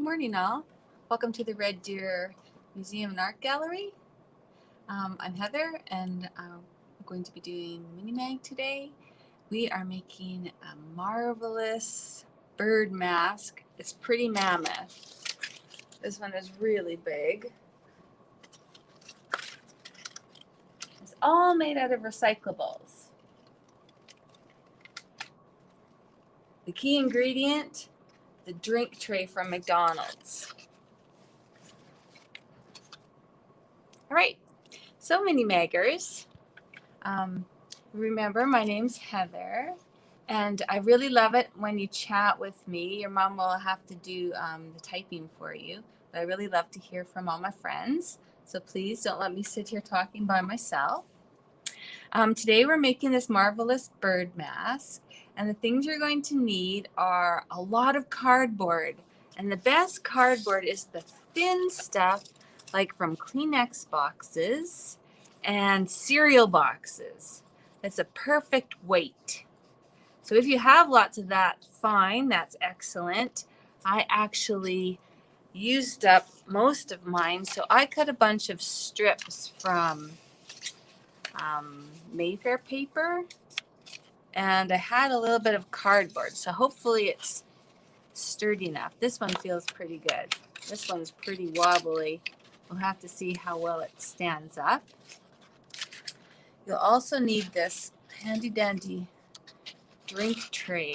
Good morning, all. Welcome to the Red Deer Museum and Art Gallery. I'm Heather, and I'm going to be doing miniMAG today. We are making a marvelous bird mask. It's pretty mammoth. This one is really big. It's all made out of recyclables. The key ingredient, the drink tray from McDonald's. All right, so miniMAGers. Remember, my name's Heather, and I really love it when you chat with me. Your mom will have to do the typing for you, but I really love to hear from all my friends. So please don't let me sit here talking by myself. Today we're making this marvelous bird mask, and the things you're going to need are a lot of cardboard. And the best cardboard is the thin stuff, like from Kleenex boxes and cereal boxes. It's a perfect weight. So if you have lots of that, fine, that's excellent. I actually used up most of mine, so I cut a bunch of strips from Mayfair paper, and I had a little bit of cardboard, so hopefully it's sturdy enough. This one feels pretty good. This one's pretty wobbly. We'll have to see how well it stands up. You'll also need this handy dandy drink tray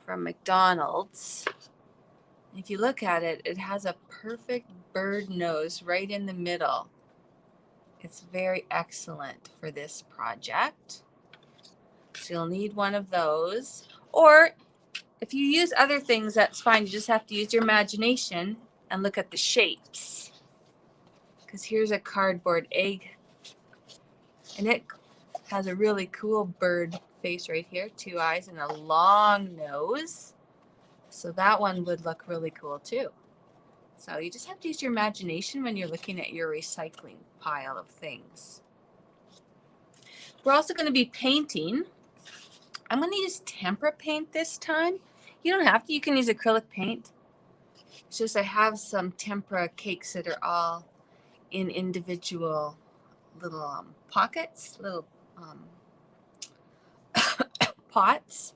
from McDonald's. If you look at it, it has a perfect bird nose right in the middle. It's very excellent for this project. So you'll need one of those. Or if you use other things, that's fine. You just have to use your imagination and look at the shapes. Because here's a cardboard egg, and it has a really cool bird face right here, 2 eyes and a long nose. So that one would look really cool too. So you just have to use your imagination when you're looking at your recycling pile of things. We're also going to be painting. I'm going to use tempera paint this time. You don't have to. You can use acrylic paint. It's just I have some tempera cakes that are all in individual little pockets, little pots.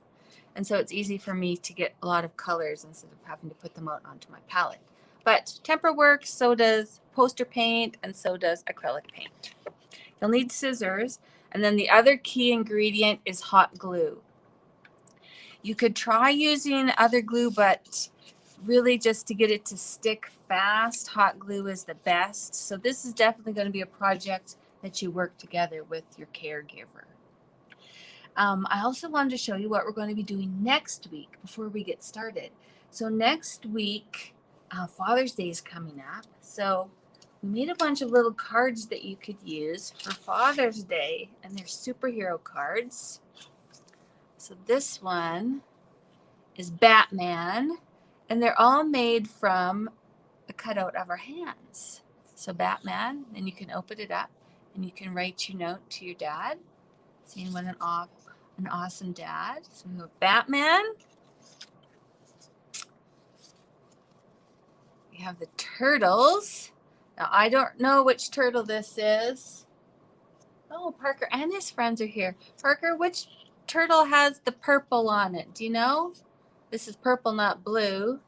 And so it's easy for me to get a lot of colors instead of having to put them out onto my palette. But tempera works, so does poster paint, and so does acrylic paint. You'll need scissors, and then the other key ingredient is hot glue. You could try using other glue, but really just to get it to stick fast, hot glue is the best. So this is definitely going to be a project that you work together with your caregiver. I also wanted to show you what we're going to be doing next week before we get started. So next week, Father's Day is coming up. So we made a bunch of little cards that you could use for Father's Day, and they're superhero cards. So this one is Batman, and they're all made from a cutout of our hands. So Batman, then you can open it up and you can write your note to your dad, saying what an awesome dad. So we have Batman. We have the turtles. Now I don't know which turtle this is. Oh, Parker and his friends are here. Parker, which turtle has the purple on it? Do you know? This is purple, not blue.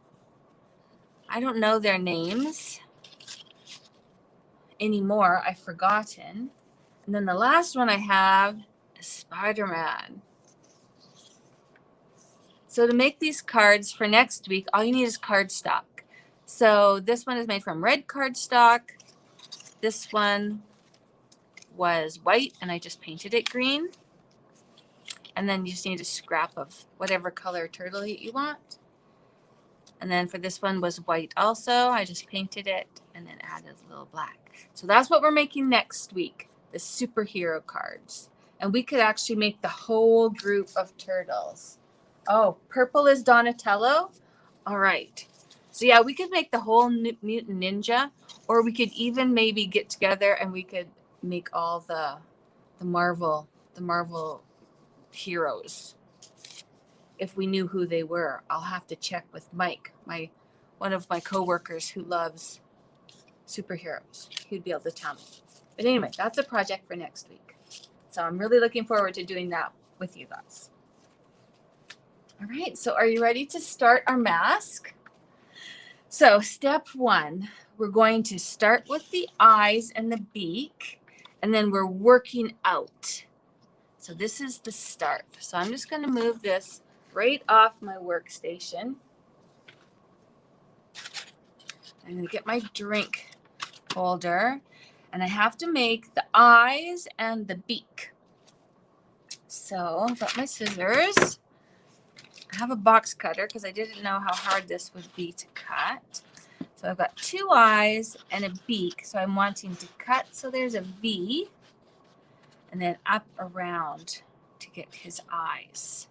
I don't know their names anymore. I've forgotten. And then the last one I have is Spider-Man. So to make these cards for next week, all you need is cardstock. So this one is made from red cardstock. This one was white, and I just painted it green. And then you just need a scrap of whatever color turtle you want. And then for this one was white also. I just painted it and then added a little black. So that's what we're making next week, the superhero cards. And we could actually make the whole group of turtles. Oh, purple is Donatello? All right. So yeah, we could make the whole Mutant Ninja, or we could even maybe get together and we could make all the Marvel heroes if we knew who they were. I'll have to check with Mike, my one of my coworkers who loves superheroes. He'd be able to tell me. But anyway, that's a project for next week. So I'm really looking forward to doing that with you guys. All right, so are you ready to start our mask? So step one, we're going to start with the eyes and the beak, and then we're working out. So this is the start. So I'm just going to move this right off my workstation. I'm going to get my drink holder, and I have to make the eyes and the beak. So I've got my scissors. I have a box cutter because I didn't know how hard this would be to cut. So I've got 2 eyes and a beak. So I'm wanting to cut. So there's a V and then up around to get his eyes.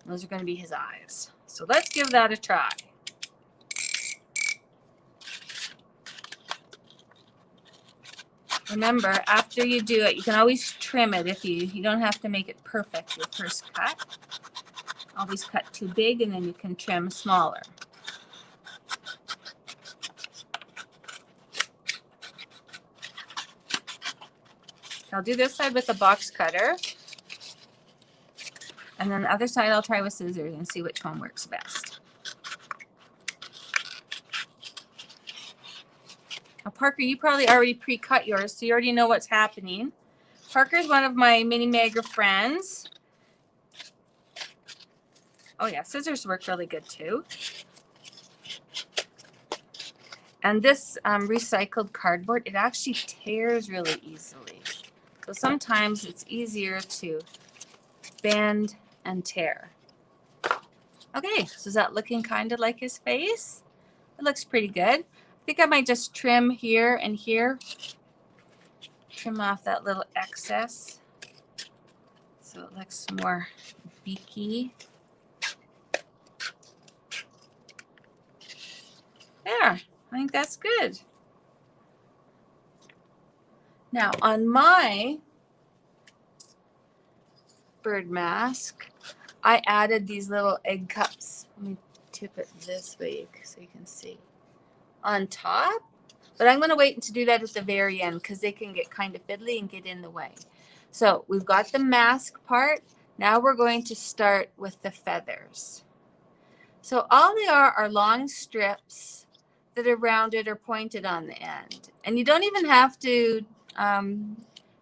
Those are going to be his eyes. So let's give that a try. Remember, after you do it, you can always trim it if you don't have to make it perfect your first cut. Always cut too big and then you can trim smaller. I'll do this side with the box cutter. And then the other side I'll try with scissors and see which one works best. Now, Parker, you probably already pre-cut yours, so you already know what's happening. Parker's one of my miniMAG friends. Oh yeah, scissors work really good too. And this recycled cardboard, it actually tears really easily. So sometimes it's easier to bend and tear. Okay, so is that looking kind of like his face? It looks pretty good. I think I might just trim here and here. Trim off that little excess so it looks more beaky. There, I think that's good. Now on my bird mask, I added these little egg cups. Let me tip it this way so you can see. On top, but I'm going to wait to do that at the very end because they can get kind of fiddly and get in the way. So we've got the mask part. Now we're going to start with the feathers. So all they are long strips that are rounded or pointed on the end. And you don't even have to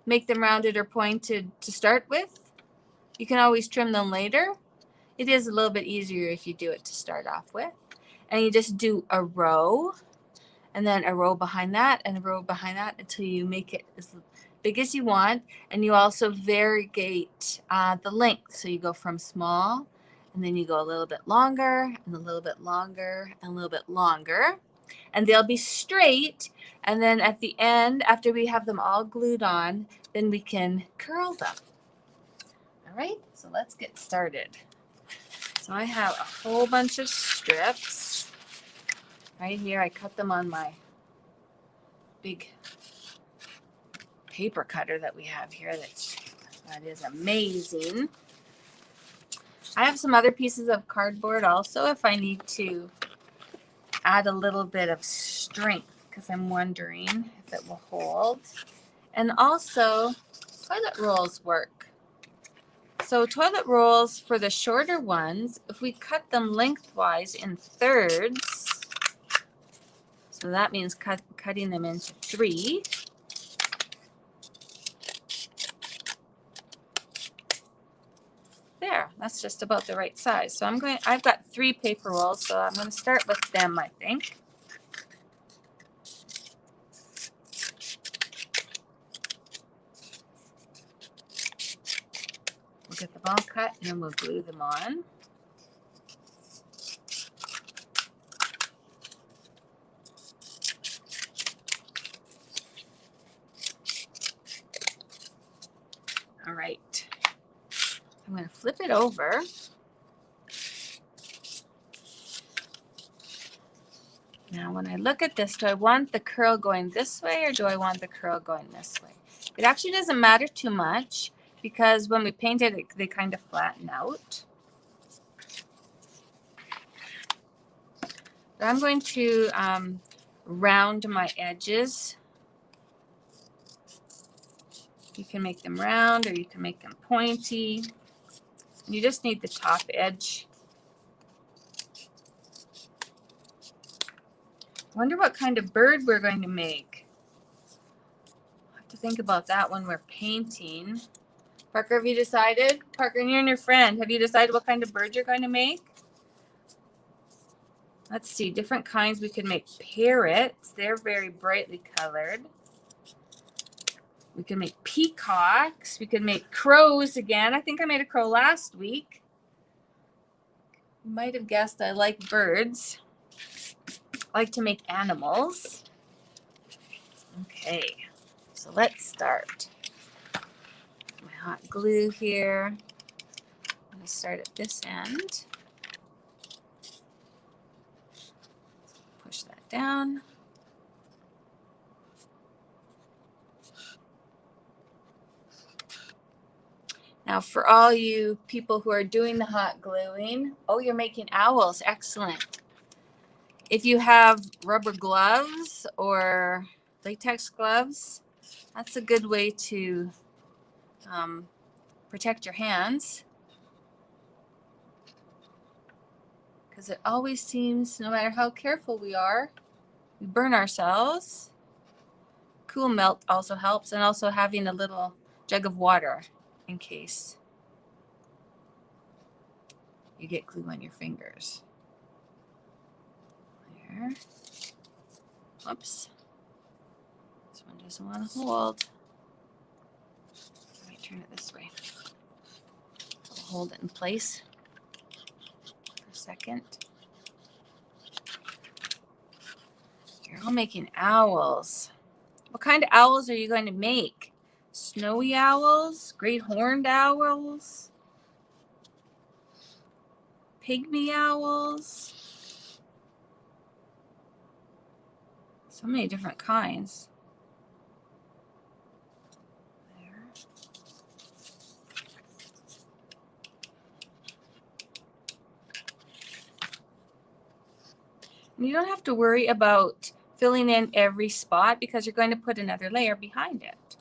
make them rounded or pointed to start with. You can always trim them later. It is a little bit easier if you do it to start off with. And you just do a row, and then a row behind that, and a row behind that until you make it as big as you want. And you also variegate the length. So you go from small, and then you go a little bit longer, and a little bit longer, and a little bit longer. And they'll be straight. And then at the end, after we have them all glued on, then we can curl them. All right, so let's get started. So I have a whole bunch of strips. Right here, I cut them on my big paper cutter that we have here. That is amazing. I have some other pieces of cardboard also if I need to add a little bit of strength because I'm wondering if it will hold. And also, toilet rolls work. So toilet rolls, for the shorter ones, if we cut them lengthwise in thirds, so that means cutting them into 3. There, that's just about the right size. So I've got 3 paper rolls, so I'm going to start with them, I think. We'll get them all cut and then we'll glue them on. All right. I'm going to flip it over. Now, when I look at this, do I want the curl going this way or do I want the curl going this way? It actually doesn't matter too much because when we paint it, they kind of flatten out. I'm going to round my edges. You can make them round or you can make them pointy. You just need the top edge. Wonder what kind of bird we're going to make. I'll have to think about that when we're painting. Parker, have you decided? Parker, you and your friend, have you decided what kind of bird you're going to make? Let's see, different kinds. We could make parrots. They're very brightly colored. We can make peacocks. We could make crows again. I think I made a crow last week. You might have guessed I like birds. I like to make animals. Okay, so let's start. My hot glue here. I'm going to start at this end. Push that down. Now for all you people who are doing the hot gluing, oh, you're making owls, excellent. If you have rubber gloves or latex gloves, that's a good way to protect your hands. Because it always seems, no matter how careful we are, we burn ourselves. Cool melt also helps, and also having a little jug of water in case you get glue on your fingers. There. Whoops. This one doesn't want to hold. Let me turn it this way. I'll hold it in place for a second. You're all making owls. What kind of owls are you going to make? Snowy owls? Great horned owls? Pygmy owls? So many different kinds. There. And you don't have to worry about filling in every spot because you're going to put another layer behind it.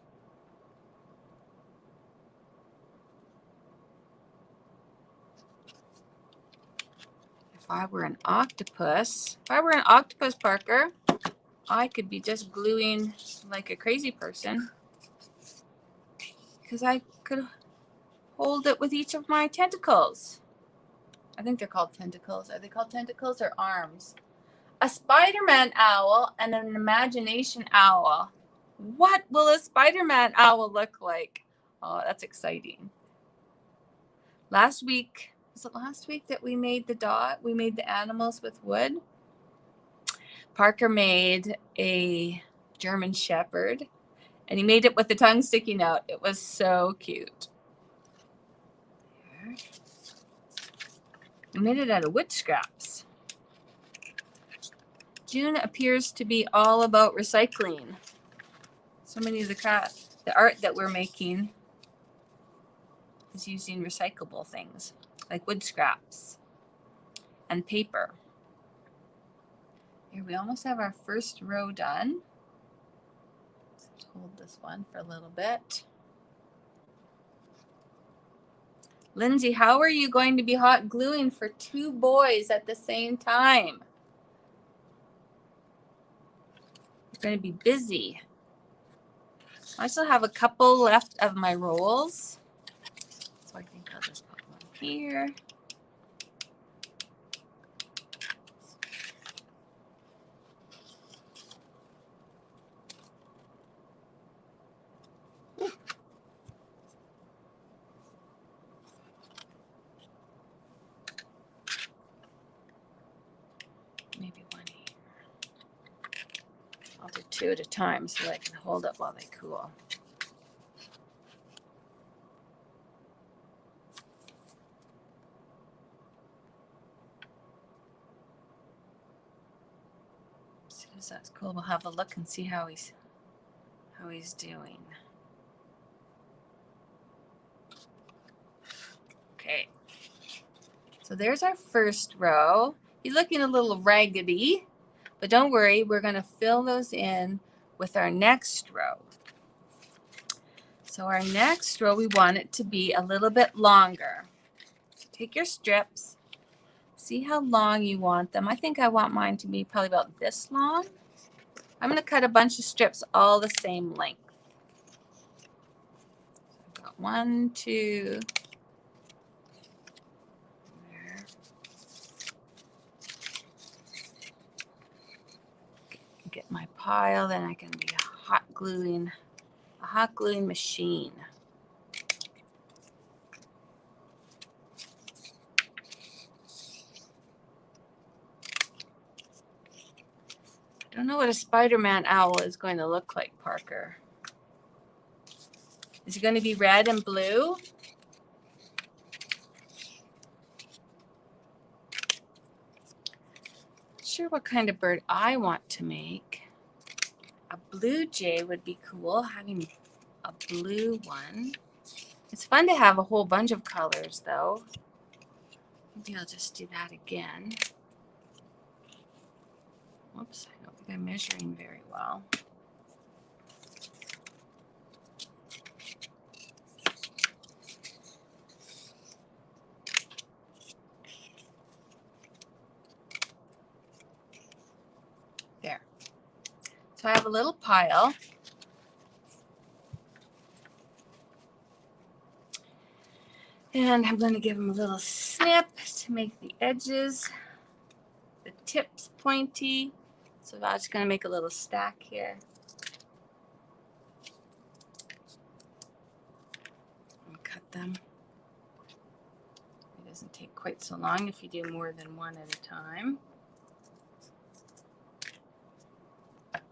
If I were an octopus, Parker, I could be just gluing like a crazy person because I could hold it with each of my tentacles. I think they're called tentacles. Are they called tentacles or arms? A Spider-Man owl and an imagination owl. What will a Spider-Man owl look like? Oh, that's exciting. Last week, was it last week that we made the dot? We made the animals with wood. Parker made a German Shepherd, and he made it with the tongue sticking out. It was so cute. There. We made it out of wood scraps. June appears to be all about recycling. So many of the art that we're making is using recyclable things like wood scraps and paper. Here we almost have our first row done. Let's hold this one for a little bit. Lindsay, how are you going to be hot gluing for 2 boys at the same time? You're going to be busy. I still have a couple left of my rolls. So I think I'll just put one here. Maybe one here. I'll do 2 at a time so I can hold it while they cool. As soon as that's cool, we'll have a look and see how he's doing. Okay. So there's our first row. He's looking a little raggedy, but don't worry, we're going to fill those in with our next row. So our next row, we want it to be a little bit longer. So take your strips, see how long you want them. I think I want mine to be probably about this long. I'm going to cut a bunch of strips all the same length. I've got 1, 2, there. Get my pile, then I can be a hot gluing machine. I don't know what a Spider-Man owl is going to look like, Parker. Is he going to be red and blue? Not sure what kind of bird I want to make. A blue jay would be cool, having a blue one. It's fun to have a whole bunch of colors, though. Maybe I'll just do that again. Whoops, I don't think I'm measuring very well. There. So I have a little pile. And I'm going to give them a little snip to make the edges, the tips pointy. So I'm just going to make a little stack here. And cut them. It doesn't take quite so long if you do more than one at a time. There.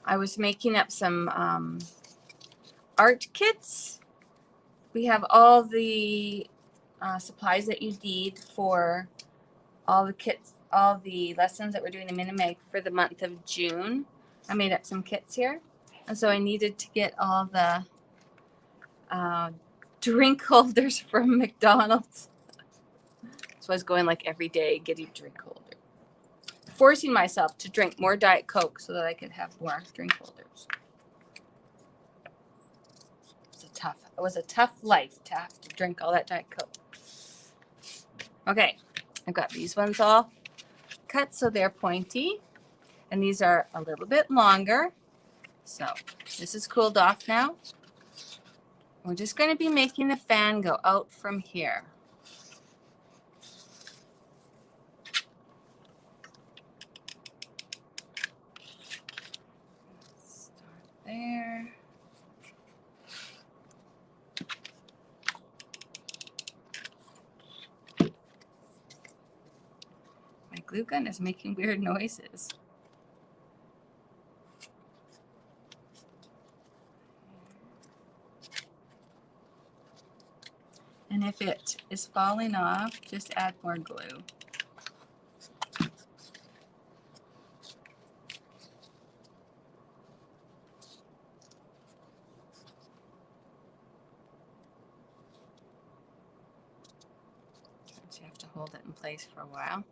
I was making up some art kits. We have all the supplies that you need for all the kits, all the lessons that we're doing in miniMAG for the month of June. I made up some kits here. And so I needed to get all the drink holders from McDonald's. So I was going like every day getting drink holder. Forcing myself to drink more Diet Coke so that I could have more drink holders. It was a tough life to have to drink all that Diet Coke. Okay, I've got these ones all cut so they're pointy. And these are a little bit longer. So this is cooled off now. We're just going to be making the fan go out from here. Start there. My glue gun is making weird noises. And if it is falling off, just add more glue. So you have to hold it in place for a while.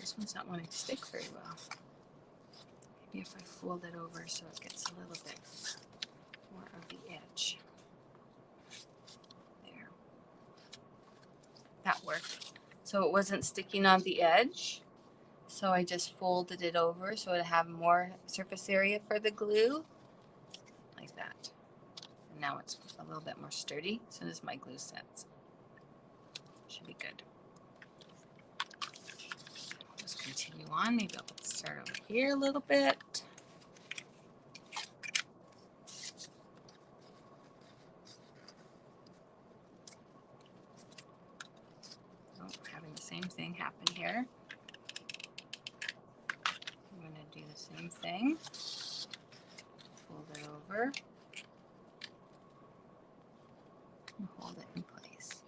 This one's not wanting to stick very well. Maybe if I fold it over so it gets a little bit more of the edge. There. That worked. So it wasn't sticking on the edge. So I just folded it over so it'd have more surface area for the glue. Like that. And now it's a little bit more sturdy as soon as my glue sets. Should be good. Just continue on. Maybe I'll start over here a little bit. Oh, having the same thing happen here. Same thing. Fold it over and hold it in place.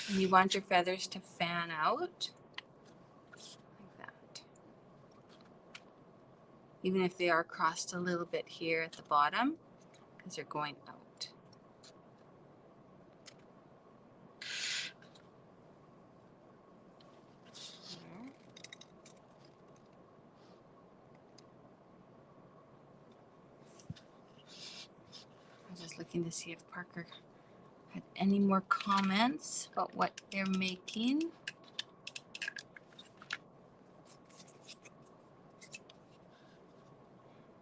And you want your feathers to fan out like that. Even if they are crossed a little bit here at the bottom, because they're going out. There. I'm just looking to see if Parker had any more comments about what they're making.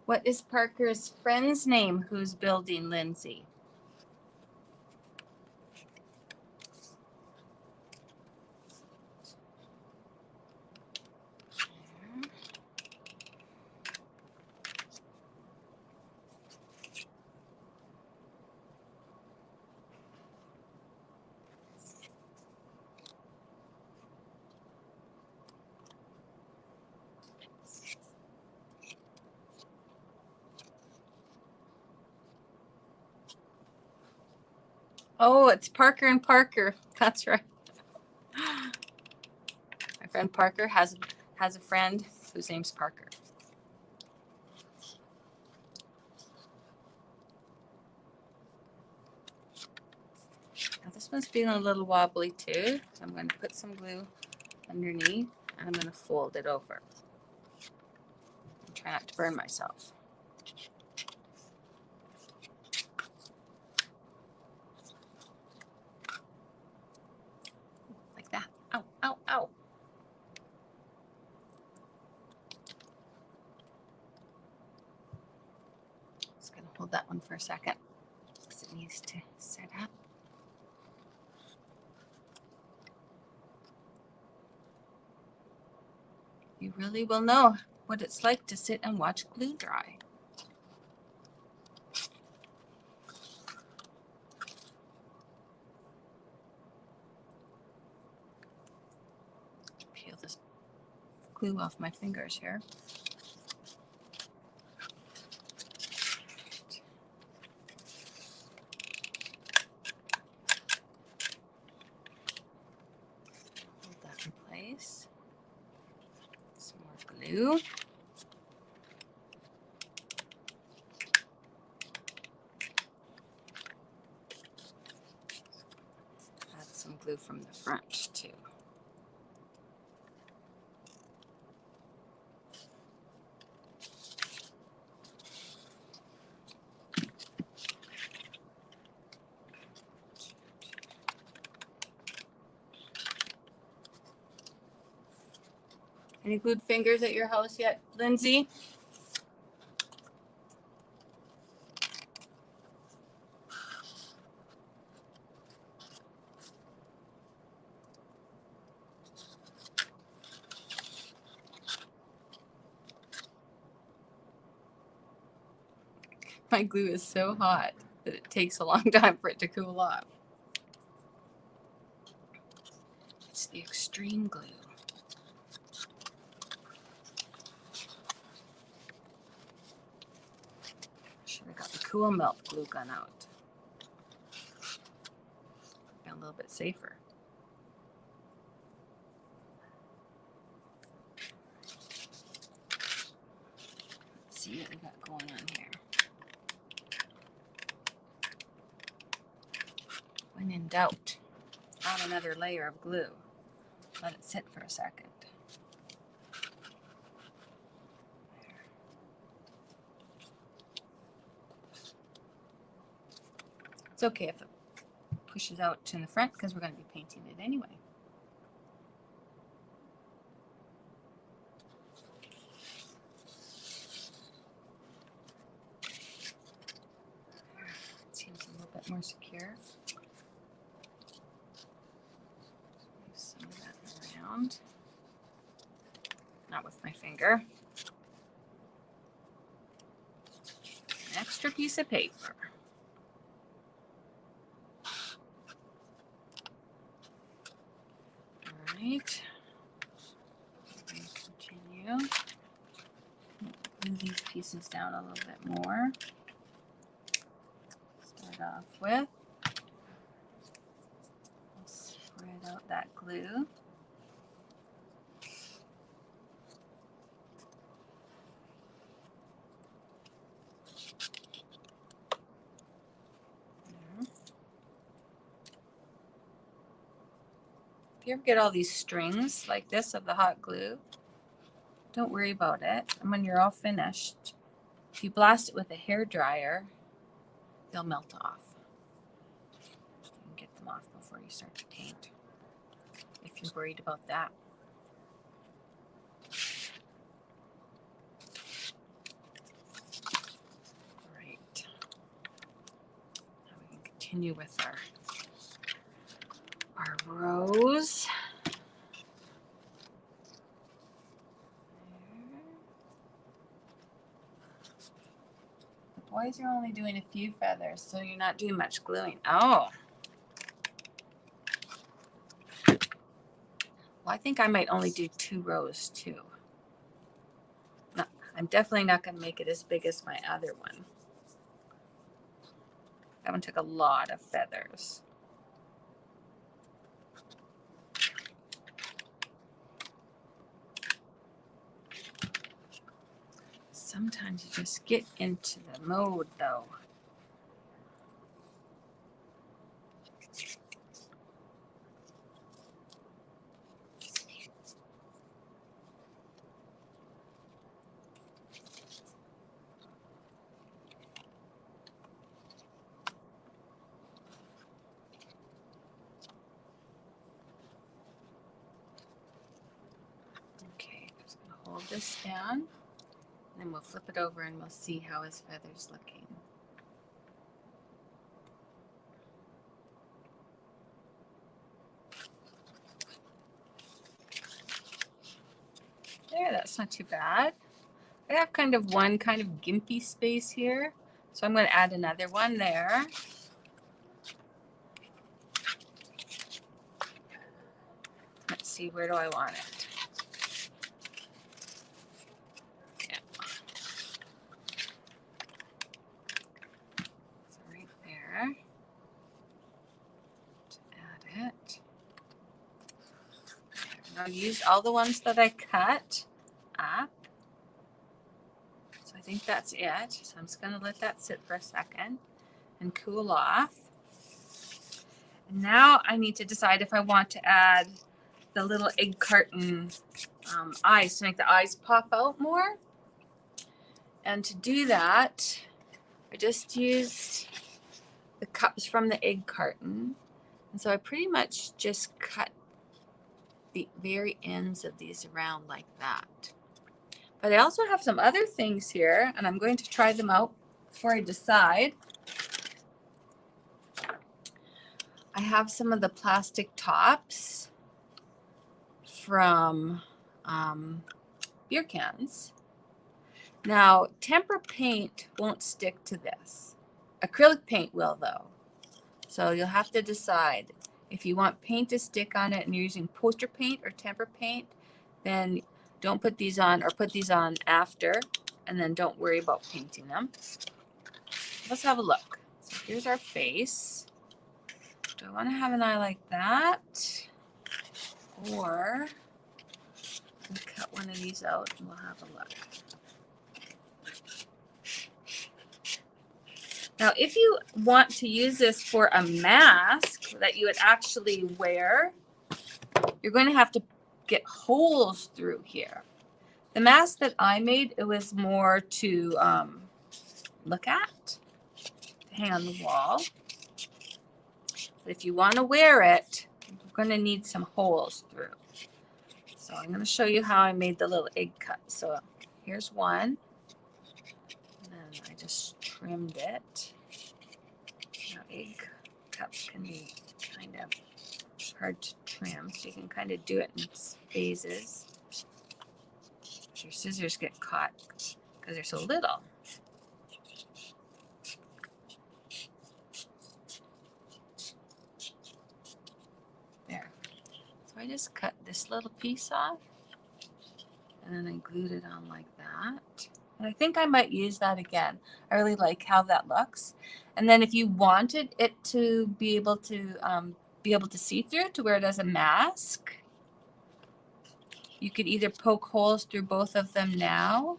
What is Parker's friend's name who's building, Lindsay? Oh, it's Parker and Parker. That's right. My friend Parker has a friend whose name's Parker. Now this one's feeling a little wobbly too. So I'm going to put some glue underneath and I'm going to fold it over. And try not to burn myself. Like that. Ow, ow, ow. Just going to hold that one for a second because it needs to set up. You really will know what it's like to sit and watch glue dry. Peel this glue off my fingers here. Hold that in place. Some more glue. Add some glue from the front too. Any glued fingers at your house yet, Lindsay? My glue is so hot that it takes a long time for it to cool off. It's the extreme glue. Should have got the cool melt glue gun out. Got a little bit safer. Let's see what we got going on here. When in doubt, add another layer of glue. Let it sit for a second. It's okay if it pushes out in the front because we're going to be painting it anyway. It seems a little bit more secure. Move some of that around. Not with my finger. An extra piece of paper. right. Continue. Move these pieces down a little bit more. Start off with. Spread out that glue. If you ever get all these strings like this of the hot glue, don't worry about it. And when you're all finished, if you blast it with a hair dryer, they'll melt off. You can get them off before you start to paint, if you're worried about that. Right. Now we can continue with our rose. The boys are only doing a few feathers, so you're not doing much gluing. Oh. Well, I think I might only do 2 rows too. No, I'm definitely not going to make it as big as my other one. That one took a lot of feathers. Sometimes you just get into the mode though. Okay, I'm just going to hold this down, and then we'll flip it over and we'll see how his feather's looking. There, that's not too bad. I have kind of one kind of gimpy space here, so I'm going to add another one there. Let's see, where do I want it? Yeah. So right there. To add it. I'll use all the ones that I cut up. So I think that's it. So I'm just going to let that sit for a second and cool off. And now I need to decide if I want to add the little egg carton eyes to make the eyes pop out more. And to do that, I just used the cups from the egg carton. And so I pretty much just cut the very ends of these around like that. But I also have some other things here, and I'm going to try them out before I decide. I have some of the plastic tops from beer cans. Now, tempera paint won't stick to this. Acrylic paint will, though. So you'll have to decide. If you want paint to stick on it and you're using poster paint or tempera paint, then don't put these on, or put these on after, and then don't worry about painting them. Let's have a look. So here's our face. Do I want to have an eye like that? Or we'll cut one of these out and we'll have a look. Now, if you want to use this for a mask that you would actually wear, you're going to have to get holes through here. The mask that I made, it was more to look at, to hang on the wall. But if you want to wear it, you're going to need some holes through. So I'm going to show you how I made the little egg cut. So here's one. And then I just trimmed it. Now egg cups can be kind of hard to trim, so you can kind of do it in phases. Your scissors get caught because they're so little. There. So I just cut this little piece off, and then I glued it on like that. And I think I might use that again. I really like how that looks. And then if you wanted it to be able to see through to wear it as a mask, you could either poke holes through both of them now,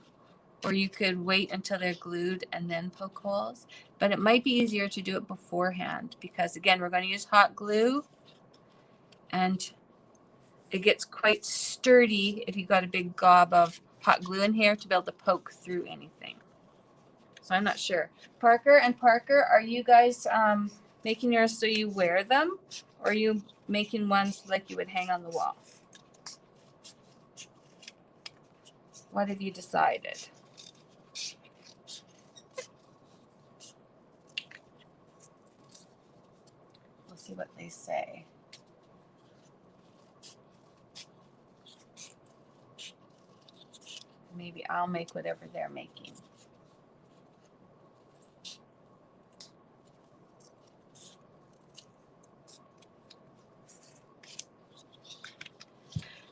or you could wait until they're glued and then poke holes. But it might be easier to do it beforehand because, again, we're going to use hot glue, and it gets quite sturdy if you've got a big gob of hot glue in here to be able to poke through anything. So I'm not sure. Parker, are you guys making yours so you wear them, or are you making ones like you would hang on the wall? What have you decided? We'll see what they say. Maybe I'll make whatever they're making.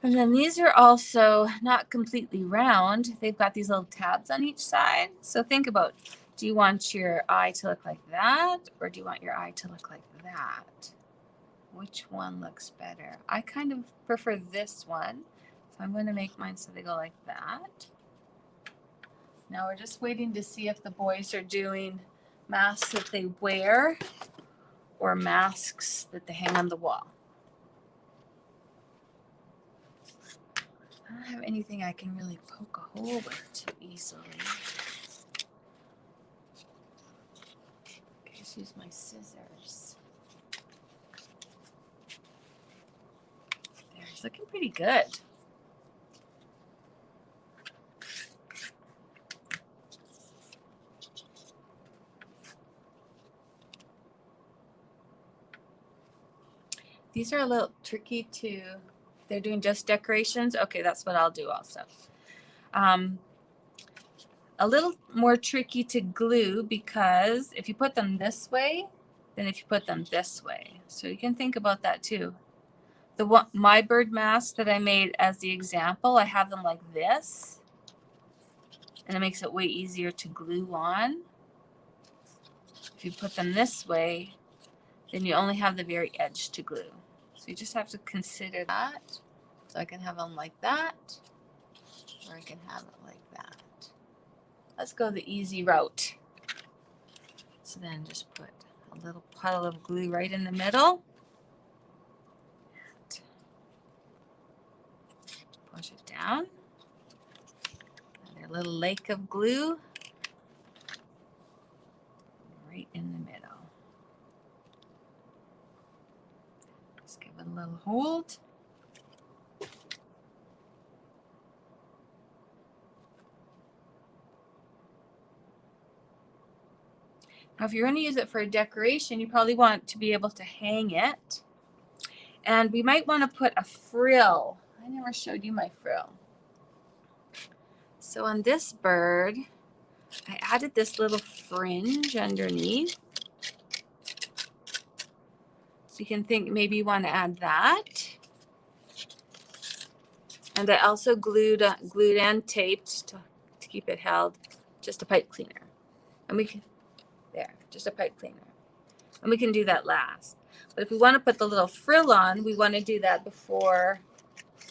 And then these are also not completely round. They've got these little tabs on each side. So think about, do you want your eye to look like that, or do you want your eye to look like that? Which one looks better? I kind of prefer this one. So I'm going to make mine so they go like that. Now we're just waiting to see if the boys are doing masks that they wear or masks that they hang on the wall. I don't have anything I can really poke a hole with too easily. Okay, just use my scissors. There, it's looking pretty good. These are a little tricky to, they're doing just decorations. Okay, that's what I'll do also. A little more tricky to glue because if you put them this way, than if you put them this way. So you can think about that too. The one, my bird mask that I made as the example, I have them like this, and it makes it way easier to glue on. If you put them this way, then you only have the very edge to glue. So you just have to consider that. So I can have them like that, or I can have it like that. Let's go the easy route. So then just put a little puddle of glue right in the middle. Push it down. And a little lake of glue right in the middle. Just give it a little hold. Now, if you're going to use it for a decoration, you probably want to be able to hang it. And we might want to put a frill. I never showed you my frill. So on this bird, I added this little fringe underneath. So you can think maybe you want to add that. And I also glued and taped to keep it held, just a pipe cleaner. And we can, there, just a pipe cleaner. And we can do that last. But if we want to put the little frill on, we want to do that before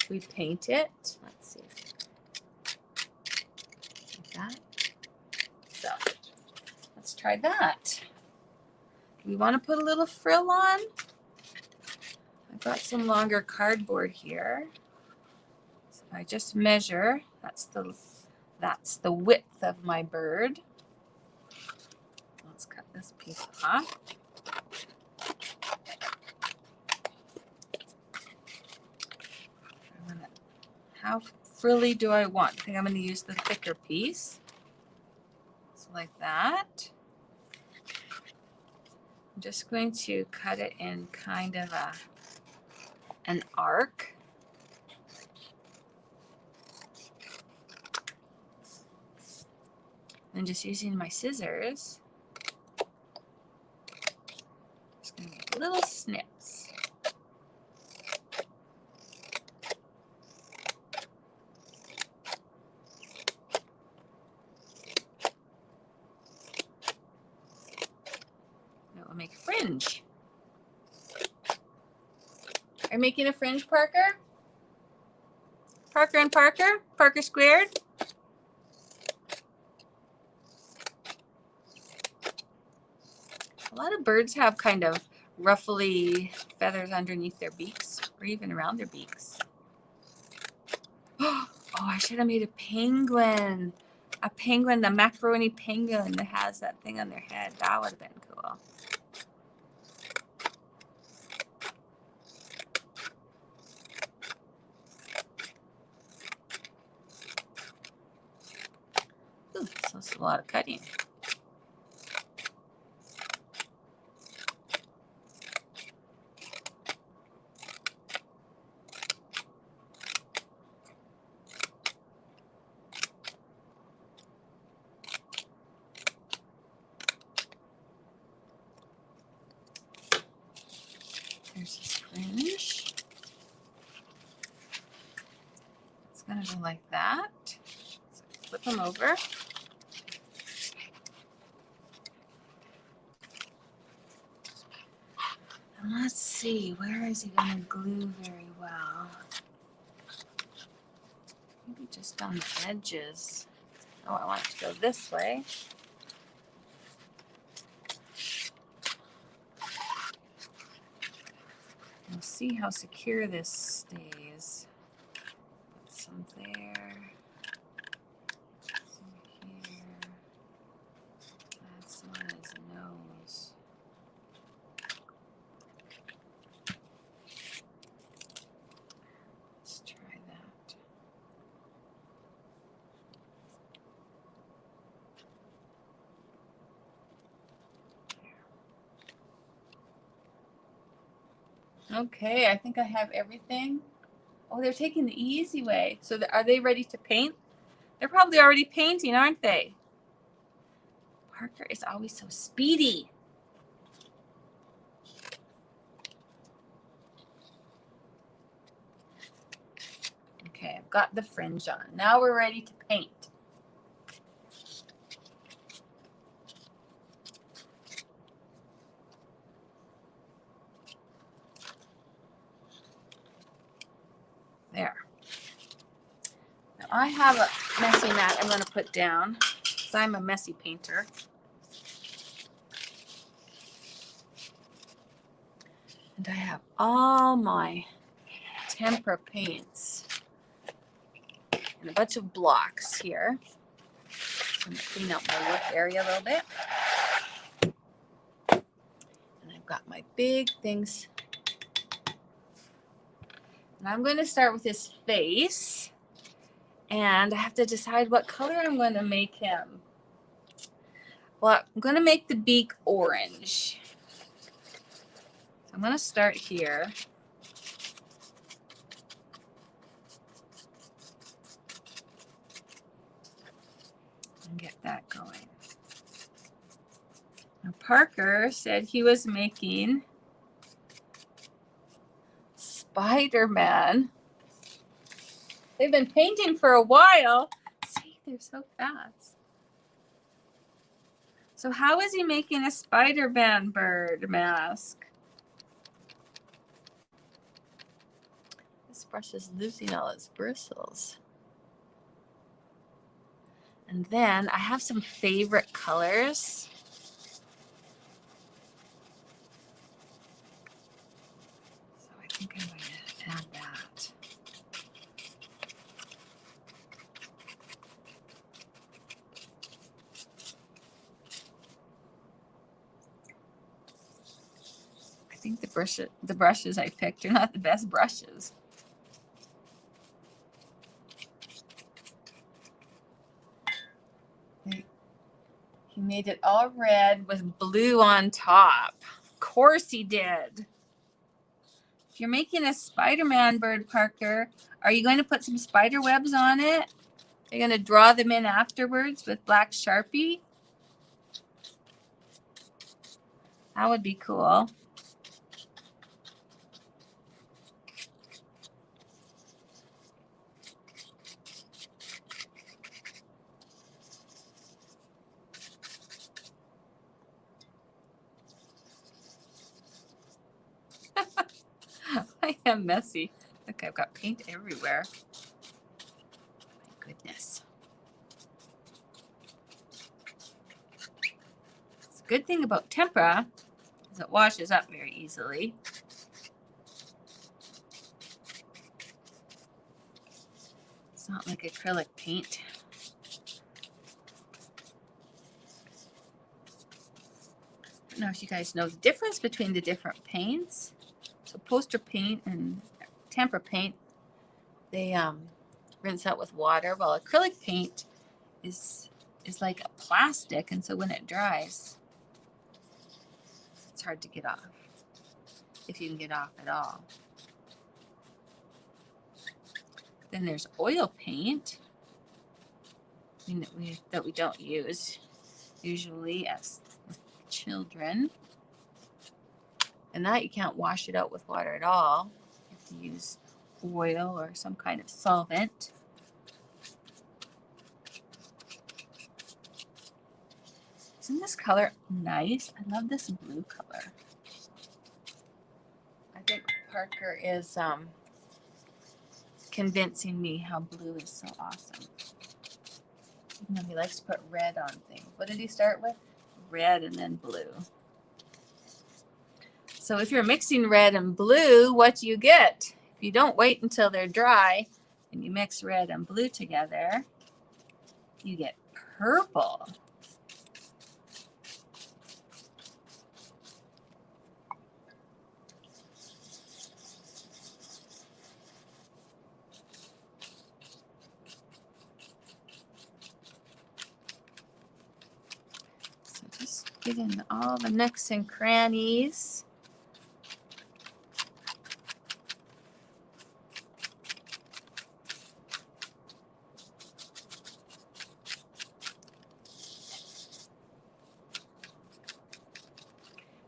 we paint it. Let's see. Like that. So let's try that. We want to put a little frill on. I've got some longer cardboard here. So if I just measure, that's the width of my bird. Let's cut this piece off. How frilly do I want? I think I'm going to use the thicker piece. So like that. I'm just going to cut it in kind of an arc. And just using my scissors, just going to make little snips. make fringe. Are you making a fringe, Parker? Parker and Parker? Parker squared? A lot of birds have kind of ruffly feathers underneath their beaks or even around their beaks. Oh, I should have made a penguin. A penguin, the macaroni penguin that has that thing on their head. That would have been cool. Ooh, so that's a lot of cutting. There's this fringe. It's going to go like that. So flip them over. And let's see, where is he going to glue very well? Maybe just on the edges. Oh, I want it to go this way. We'll see how secure this stays. Put some there. Some here. Add some on his nose. Let's try that. Okay, I think I have everything. Oh, they're taking the easy way. So are they ready to paint? They're probably already painting, aren't they? Parker is always so speedy. Okay, I've got the fringe on. Now we're ready to paint. There. Now I have a messy mat I'm going to put down because I'm a messy painter. And I have all my tempera paints and a bunch of blocks here. I'm going to clean out my work area a little bit. And I've got my big things. And I'm going to start with his face. And I have to decide what color I'm going to make him. Well, I'm going to make the beak orange. So I'm going to start here. And get that going. Now Parker said he was making Spider-Man. They've been painting for a while. See, they're so fast. So how is he making a Spider-Man bird mask? This brush is losing all its bristles. And then I have some favorite colors. So I think I'm going to add that. I think the brushes I picked are not the best brushes. He made it all red with blue on top. Of course he did. If you're making a Spider-Man bird, Parker, are you going to put some spider webs on it? Are you going to draw them in afterwards with black Sharpie? That would be cool. am messy. Look, I've got paint everywhere. My goodness. The good thing about tempera is it washes up very easily. It's not like acrylic paint. I don't know if you guys know the difference between the different paints. So poster paint and tempera paint, they rinse out with water, while acrylic paint is like a plastic, and so when it dries, it's hard to get off, if you can get off at all. Then there's oil paint that we don't use usually as children, and that you can't wash it out with water at all. You have to use oil or some kind of solvent. Isn't this color nice? I love this blue color. I think Parker is convincing me how blue is so awesome. Even though he likes to put red on things. What did he start with? Red and then blue. So if you're mixing red and blue, what do you get? If you don't wait until they're dry and you mix red and blue together, you get purple. So just get in all the nooks and crannies.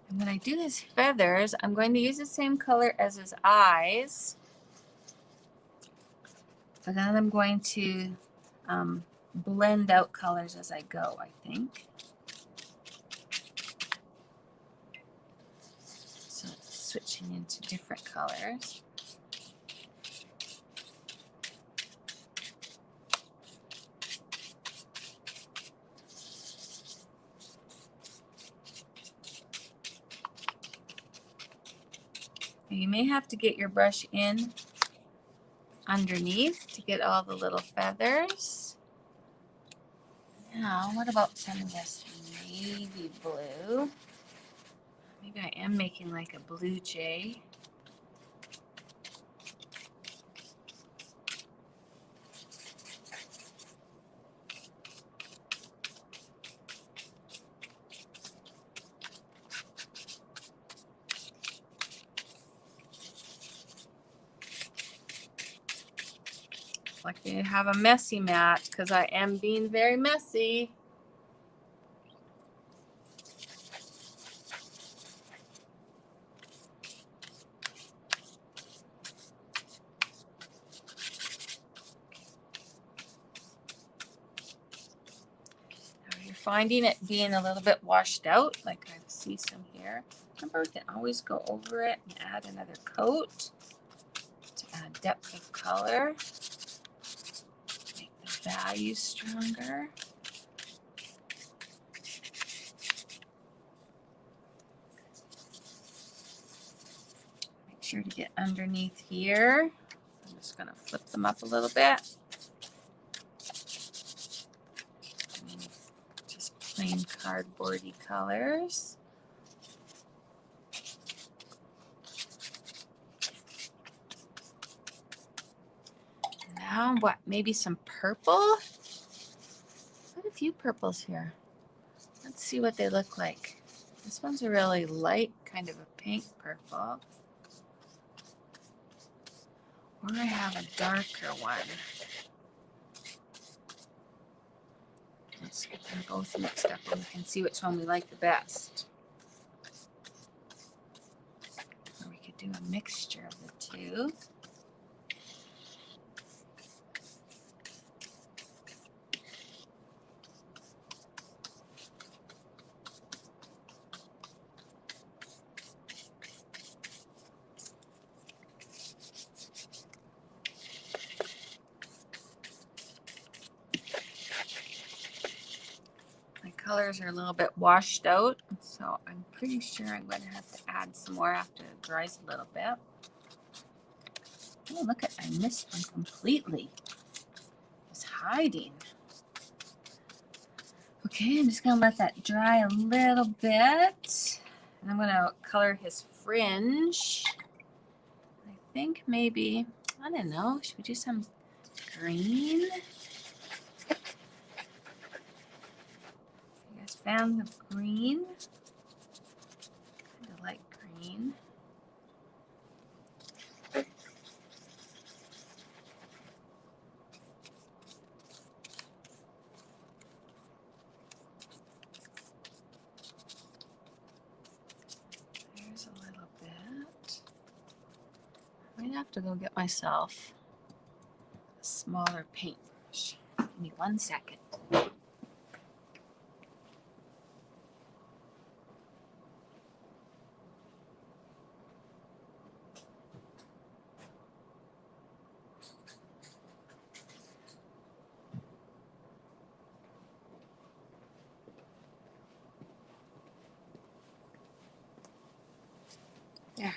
And when I do his feathers, I'm going to use the same color as his eyes. But then I'm going to blend out colors as I go, I think. So switching into different colors. You may have to get your brush in underneath to get all the little feathers. Now, what about some of this navy blue? Maybe I am making like a blue jay. Like I have a messy mat because I am being very messy. Now you're finding it being a little bit washed out, like I see some here. Remember, we can always go over it and add another coat to add depth of color, make the value stronger. Make sure to get underneath here. I'm just going to flip them up a little bit. Just plain cardboardy colors. Now what? Maybe some purple? Quite a few purples here. Let's see what they look like. This one's a really light, kind of a pink purple. Or I have a darker one. Let's get them both mixed up and we can see which one we like the best. Or we could do a mixture of the two. colors are a little bit washed out, so I'm pretty sure I'm going to have to add some more after it dries a little bit. Oh, look at, I missed one completely. It's hiding. Okay, I'm just going to let that dry a little bit. And I'm going to color his fringe. I think maybe, I don't know, should we do some green? You guys fans of green? Kind of like green. There's a little bit. I might have to go get myself a smaller paintbrush. Give me 1 second. There.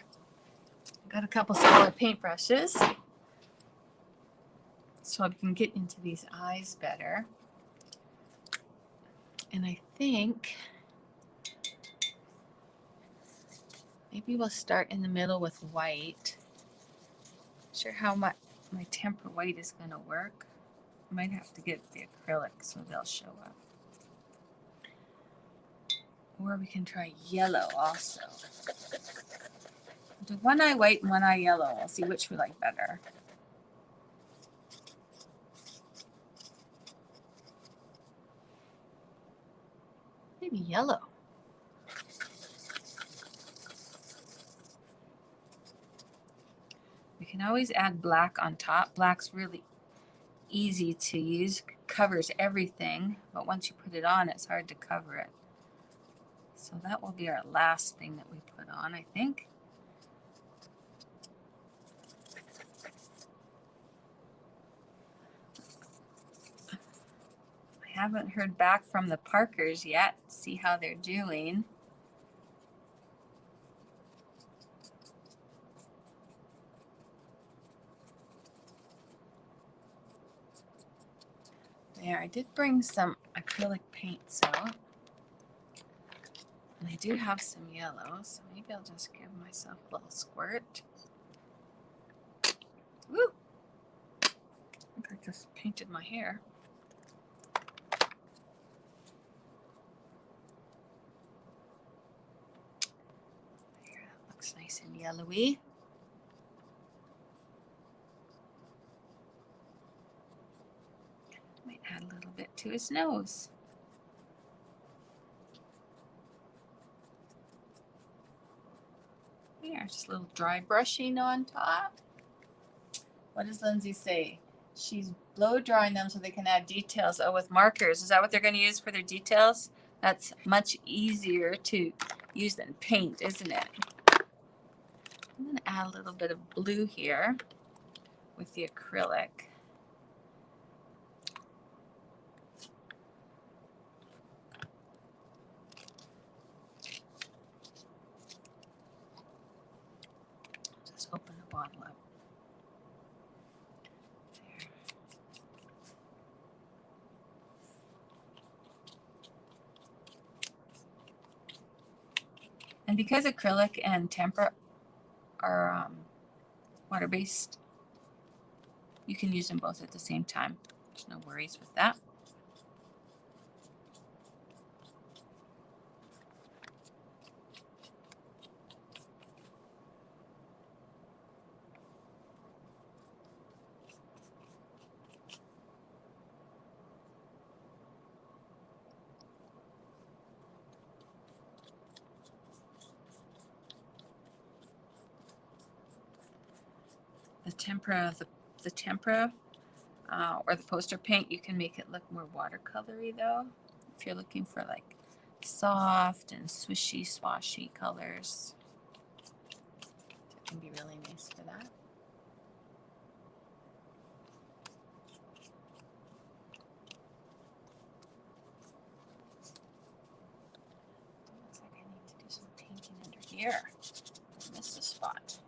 I got a couple smaller paintbrushes so I can get into these eyes better. And I think maybe we'll start in the middle with white. Not sure how much my tempera white is going to work. I might have to get the acrylic so they'll show up. Or we can try yellow also. Do one eye white and one eye yellow. I'll see which we like better. Maybe yellow. We can always add black on top. Black's really easy to use, covers everything, but once you put it on, it's hard to cover it. So that will be our last thing that we put on, I think. I haven't heard back from the Parkers yet. See how they're doing. There, I did bring some acrylic paints out. And I do have some yellow, so maybe I'll just give myself a little squirt. Woo! I think I just painted my hair. There, that looks nice and yellowy. Might add a little bit to his nose. There, just a little dry brushing on top. What does Lindsay say? She's blow drying them so they can add details. Oh, with markers. Is that what they're going to use for their details? That's much easier to use than paint, isn't it? I'm going to add a little bit of blue here with the acrylic. Just open the bottle up. There. And because acrylic and tempera are water-based, you can use them both at the same time. There's no worries with that. The tempera or the poster paint, you can make it look more watercolory though. If you're looking for like soft and swishy, swashy colors, it can be really nice for that. here. I missed a spot.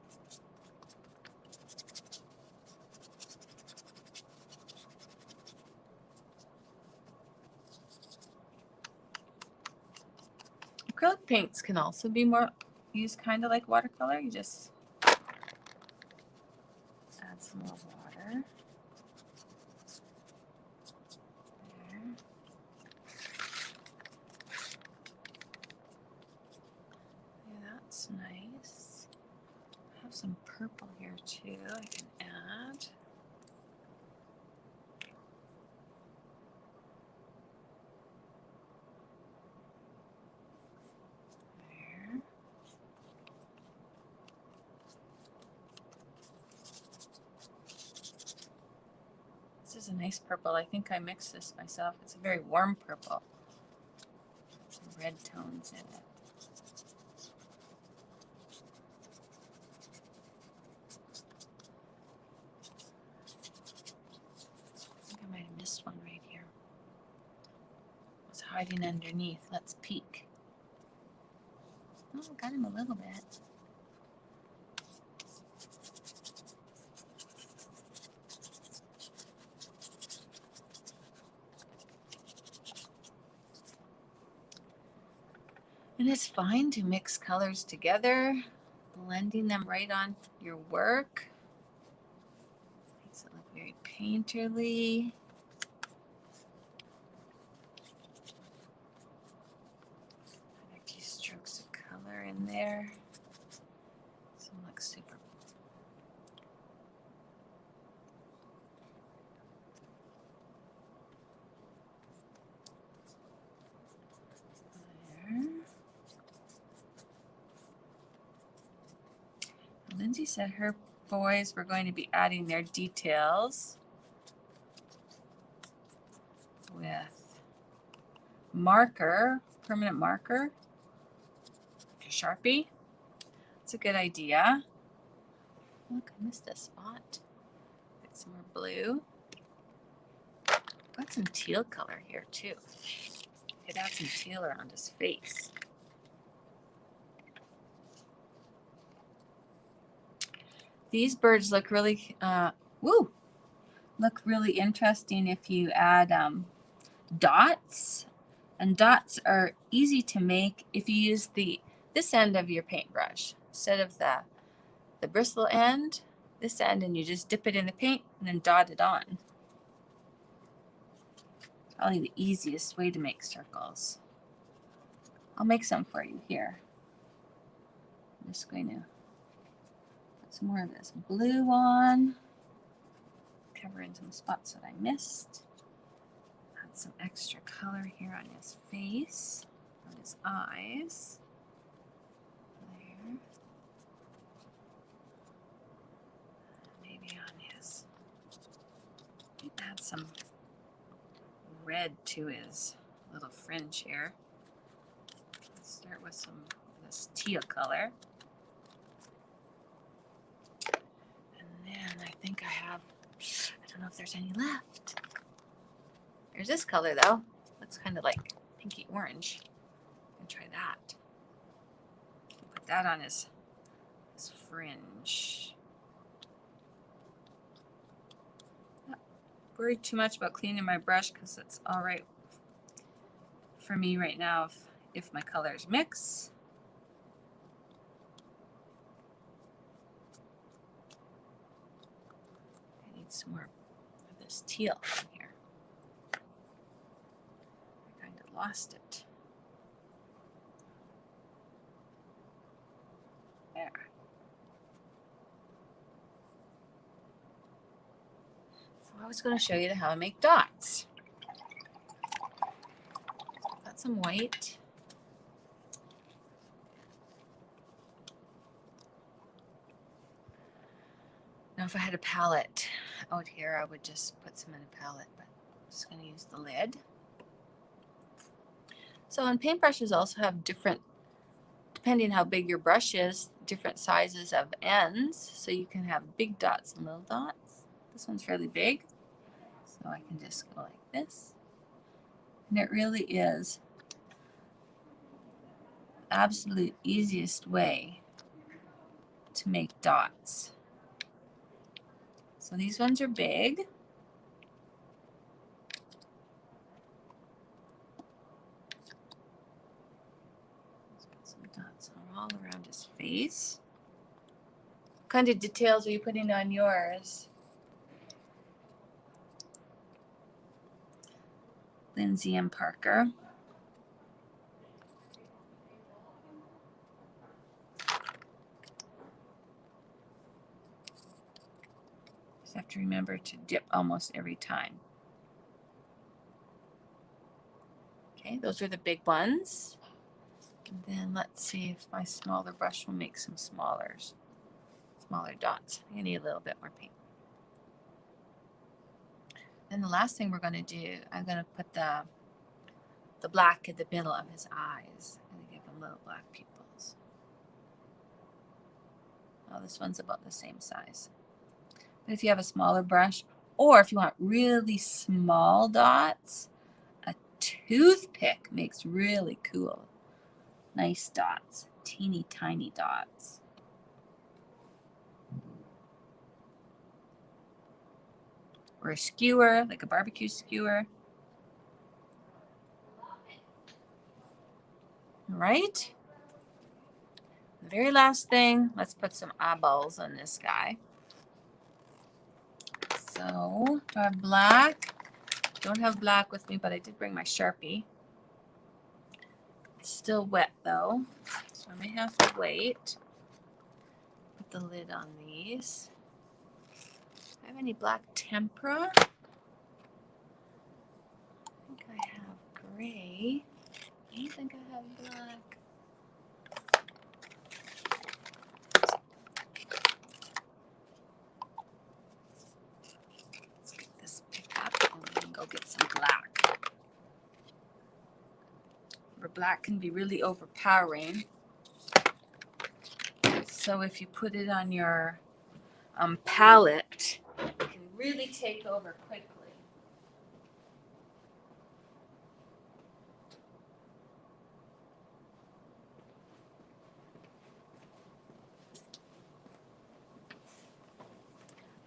Acrylic paints can also be more used kind of like watercolor. You just add some more water. There. Yeah, that's nice. I have some purple here too I can add. There. This is a nice purple. I think I mixed this myself. It's a very warm purple. Some red tones in it. I think I might have missed one right here. It's hiding underneath. Let's peek. Oh, got him a little bit. And it's fine to mix colors together, blending them right on your work. Makes it look very painterly. Add a few strokes of color in there. So it looks super. There. Lindsay said her boys were going to be adding their details with marker, permanent marker, like a Sharpie. That's a good idea. Look, I missed a spot. Get some more blue. Got some teal color here too. Could add some teal around his face. These birds look really, look really interesting if you add dots. And dots are easy to make if you use this end of your paintbrush instead of the bristle end, this end, and you just dip it in the paint and then dot it on. Probably the easiest way to make circles. I'll make some for you here. I'm just going to put some more of this blue on, cover in some spots that I missed. Add some extra color here on his face, on his eyes. There. Maybe on his, add some red to his little fringe here. Let's start with some of this teal color. And then I think I have, I don't know if there's any left. There's this color though. Looks kind of like pinky orange. I'm gonna try that. Put that on his fringe. Not worry too much about cleaning my brush because it's all right for me right now if my colors mix. I need some more of this teal in here. I kind of lost it. There. So I was going to show you how to make dots. Got some white. Now if I had a palette out here, I would just put some in a palette, but I'm just going to use the lid. So and paintbrushes also have different, depending how big your brush is, different sizes of ends. So you can have big dots and little dots. This one's fairly big, so I can just go like this. And it really is absolute easiest way to make dots. So these ones are big. Some dots all around his face. What kind of details are you putting on yours? Lindsay and Parker. Just have to remember to dip almost every time. Okay, those are the big ones. And then let's see if my smaller brush will make some smaller dots. I need a little bit more paint. Then the last thing we're going to do, I'm going to put the black in the middle of his eyes. I'm going to give him little black pupils. Oh, this one's about the same size. But if you have a smaller brush, or if you want really small dots, a toothpick makes really cool, nice dots, teeny tiny dots. Or a skewer, like a barbecue skewer. All right. The very last thing, let's put some eyeballs on this guy. So, do I have black? Don't have black with me, but I did bring my Sharpie. It's still wet though, so I may have to wait. Put the lid on these. Do I have any black tempera? I think I have gray. I don't think I have black. Let's get this picked up and we can go get some black. Or black can be really overpowering. So if you put it on your palette, it can really take over quickly.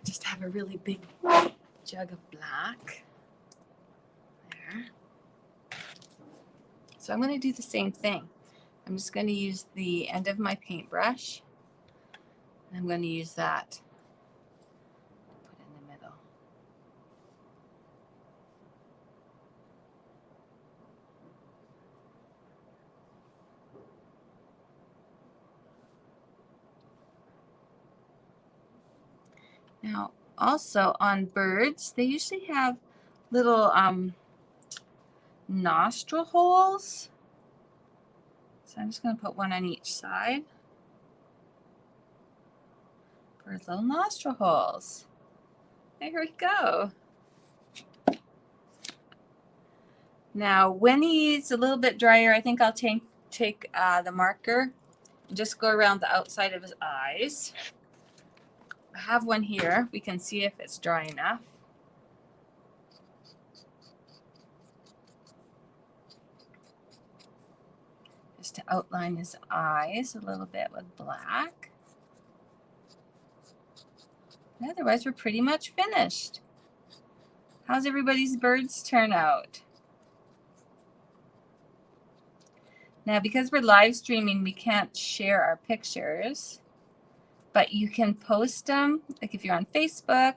Just have a really big jug of black. There. So I'm going to do the same thing. I'm just going to use the end of my paintbrush. And I'm going to use that to put in the middle. Now, also on birds, they usually have little nostril holes. So I'm just going to put one on each side for his little nostril holes. There we go. Now, when he's a little bit drier, I think I'll take the marker and just go around the outside of his eyes. I have one here. We can see if it's dry enough. Just to outline his eyes a little bit with black. Otherwise, we're pretty much finished. How's everybody's birds turn out? Now, because we're live streaming, we can't share our pictures, but you can post them. Like if you're on Facebook,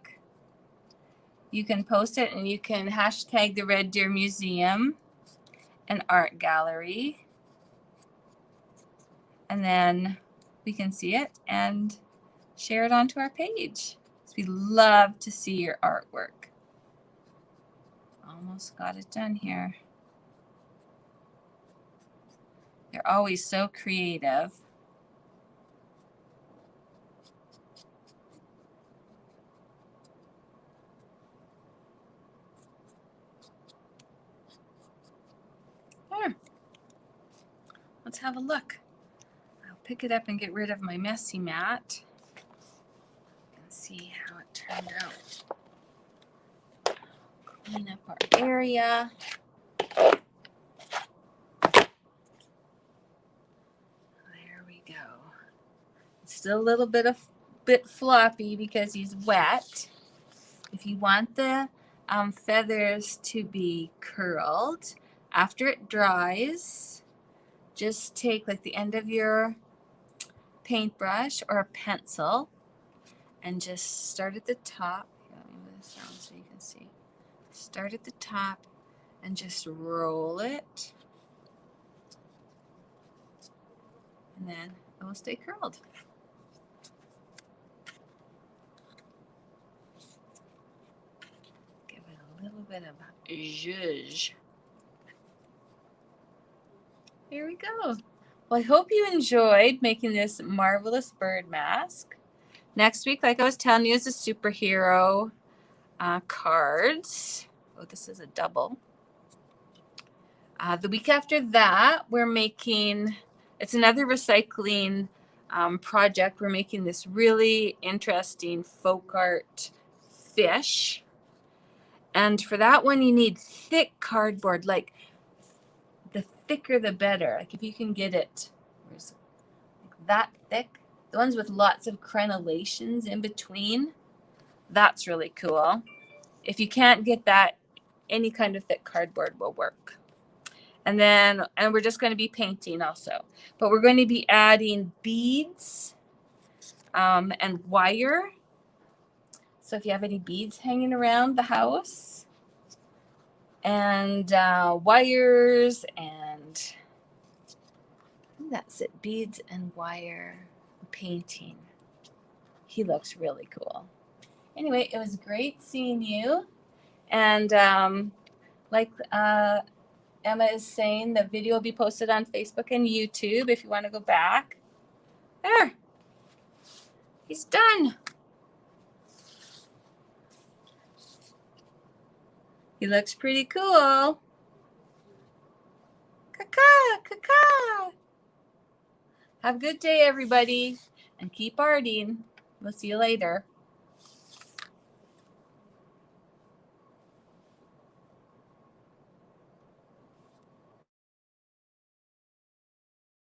you can post it and you can hashtag the Red Deer Museum and Art Gallery. And then we can see it and share it onto our page. So we love to see your artwork. Almost got it done here. They're always so creative. There. Let's have a look. I'll pick it up and get rid of my messy mat and see how it turned out. Clean up our area. still a little bit floppy because he's wet. If you want the feathers to be curled, after it dries, just take like the end of your paintbrush or a pencil and just start at the top. Here, let me move this down so you can see. Start at the top and just roll it. And then it will stay curled. Give it a little bit of zhuzh. Here we go. Well, I hope you enjoyed making this marvelous bird mask. Next week, like I was telling you, is the superhero cards. Oh, this is a double. The week after that, we're making, it's another recycling project. We're making this really interesting folk art fish. And for that one, you need thick cardboard, like the thicker the better. Like if you can get it, like that thick. The ones with lots of crenellations in between, that's really cool. If you can't get that, any kind of thick cardboard will work. And we're just going to be painting also. But we're going to be adding beads and wire. So if you have any beads hanging around the house, and wires, and that's it, beads and wire painting. He looks really cool. Anyway, it was great seeing you. And like Emma is saying, the video will be posted on Facebook and YouTube if you want to go back. There. He's done. He looks pretty cool. Kaaahhh, kaaahhh. Have a good day, everybody, and keep arting. We'll see you later.